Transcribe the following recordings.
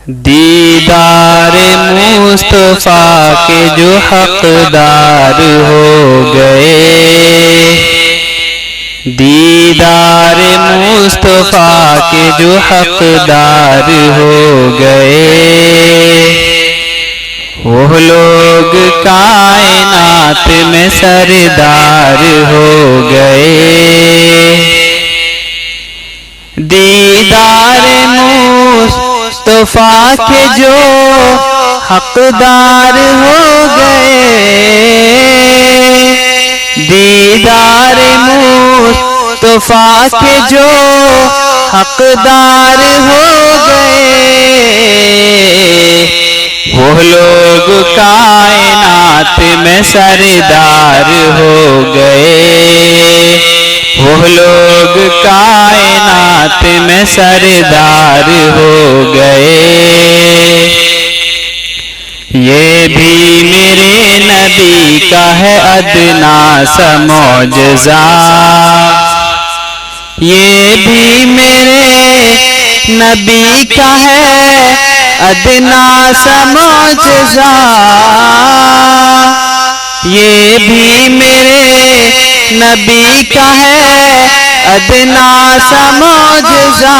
دیدار مصطفیٰ کے جو حقدار ہو گئے، دیدار مصطفیٰ کے جو حقدار ہو گئے، وہ لوگ کائنات میں سردار ہو گئے۔ دیدار مصطفیٰ کے جو حقدار ہو گئے، دیدار مصطفیٰ کے جو حقدار ہو گئے، وہ لوگ کائنات میں سردار ہو گئے، وہ لوگ کائنات میں سردار ہو گئے۔ یہ بھی میرے نبی کا ہے ادنا سا معجزہ، یہ بھی میرے نبی کا ہے ادنا سا معجزہ، یہ بھی میرے نبی کا ہے ادنا سا معجزہ۔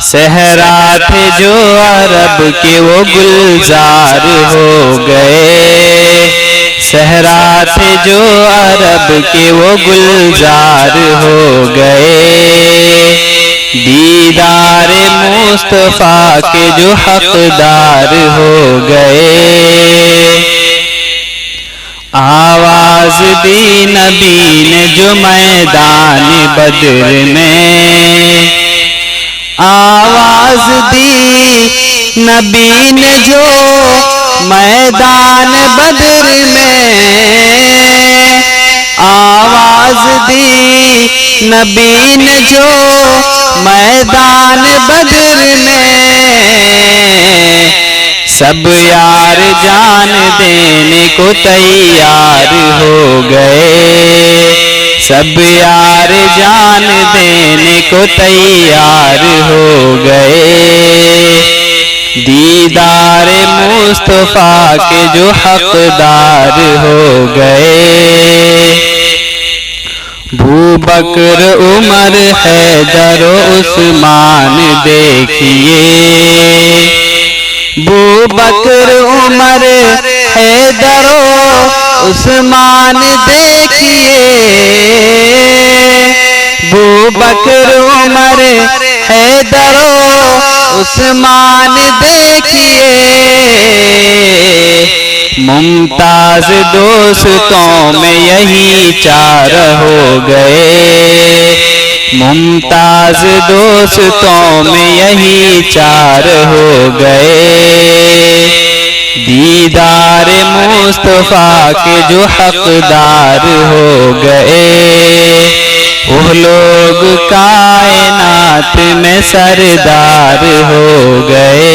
صحرا تھے جو عرب کے وہ گلزار ہو گئے، صحرا تھے جو عرب کے وہ گلزار ہو گئے، دیدار مصطفیٰ کے جو حقدار ہو گئے۔ آواز دی نبی نے جو میدان بدر میں، آواز دی نبی نے جو میدان بدر میں، آواز دی نبی نے جو میدان بدر میں، سب یار جان دینے کو تیار ہو گئے، سب یار جان دینے کو تیار ہو گئے، دیدار مصطفیٰ کے جو حقدار ہو گئے۔ ابو بکر عمر حیدر و عثمان دیکھیے، ابو بکر عمر حیدر و عثمان دیکھیے، ابو بکر عمر حیدر و عثمان دیکھیے، ممتاز دوستوں میں یہی چار ہو گئے، ممتاز دوستوں میں یہی چار ہو گئے، دیدار مصطفیٰ کے جو حقدار ہو گئے، وہ لوگ کائنات میں سردار ہو گئے۔